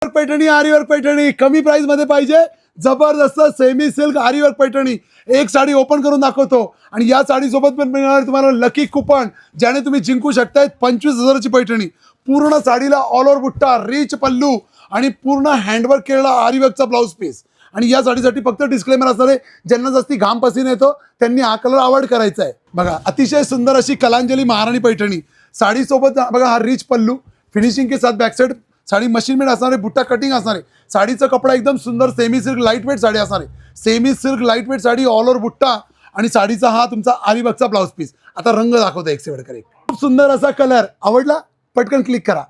पैठणी आरीवर्क पैठणी कमी प्राइस मध्ये पाहिजे, जबरदस्त सेमी सिल्क आरीवर्क पैठणी. एक साडी ओपन करून दाखवतो आणि या साडी सोबत पण मिळणार तुम्हाला लकी कुपन, ज्याने तुम्ही जिंकू शकताय 25,000ची पैठणी. पूर्ण साडीला ऑल ओव्हर बुट्टा, रिच पल्लू आणि पूर्ण हँडवर्क केलेला आरीवर्कचा ब्लाउज पीस. आणि या साडीसाठी फक्त डिस्क्लेमर असणार आहे, ज्यांना जास्ती घाम पसीना येतो त्यांनी हा कलर अवॉइड करायचा आहे. बघा अतिशय सुंदर अशी कलांजली महाराणी पैठणी साडी सोबत बघा हा रिच पल्लू, फिनिशिंग के साथ back side sari machine made असणार आहे, बुट्टा कटिंग असणार आहे. साडीचा कपडा एकदम सुंदर semi silk light weight sari असणार आहे. Semi silk light weight sari, all over बुट्टा आणि साडीचा हा तुमचा आरीवर्कचा ब्लाउज पीस. आता रंग दाखवतो एक सेवड करे. खूप सुंदर असा कलर आवडला, पटकन क्लिक करा.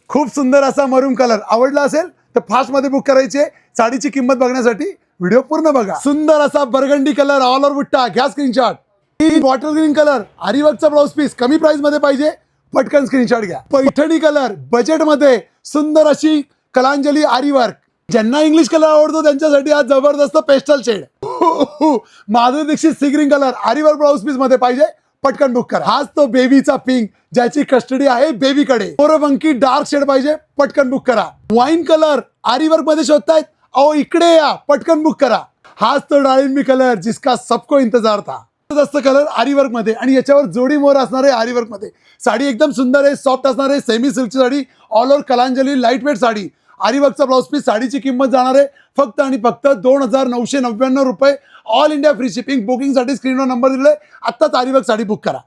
खूप सुंदर असा मरून कलर आवडला असेल तर फास्ट मध्ये बुक करायचे. साडीची किंमत बघण्यासाठी व्हिडिओ पूर्ण बघा. सुंदर असा बर्गंडी कलर, ऑल ओव्हर बुट्टा, घ्या स्क्रीनशॉट. बॉटल ग्रीन कलर आरीवर्कचा ब्लाउज पीस, कमी प्राइस मध्ये पाहिजे, पटकन स्क्रीनशॉट घ्या. पैठणी कलर बजेट मध्ये, सुंदर अशी कलांजली आरीवर्क. ज्यांना इंग्लिश कलर आवडतो त्यांच्यासाठी हा जबरदस्त pastel shade. Madhuri Dixit sea green colour आरीवर्क ब्लाउज पीस मध्ये पाहिजे, पटकन बुक करा. हाच तो बेबीचा पिंक, ज्याची कस्टडी आहे बेबीकडे. मोरबंकी डार्क शेड पाहिजे, पटकन बुक करा. वाईन कलर आरीवर्क मध्ये शोधतायत, अहो इकडे या, पटकन बुक करा. हाच तो डाळिंबी कलर जिसका सबको इंतजार था. जबरदस्त कलर आरीवर्क मध्ये आणि याच्यावर जोडी मोर असणार आहे आरीवर्क मध्ये. साडी एकदम सुंदर आहे, सॉफ्ट असणार आहे, सेमी सिल्कची साडी, ऑल ओव्हर कलांजली लाईट वेट साडी, आरीवर्कचा ब्लाउज पीस. साडीची किंमत जाणार आहे फक्त आणि फक्त 2,999 रुपये. All India free shipping. बुकिंगसाठी स्क्रीनवर नंबर दिलेला आहे, आत्ताच आरीवर्क साडी बुक करा.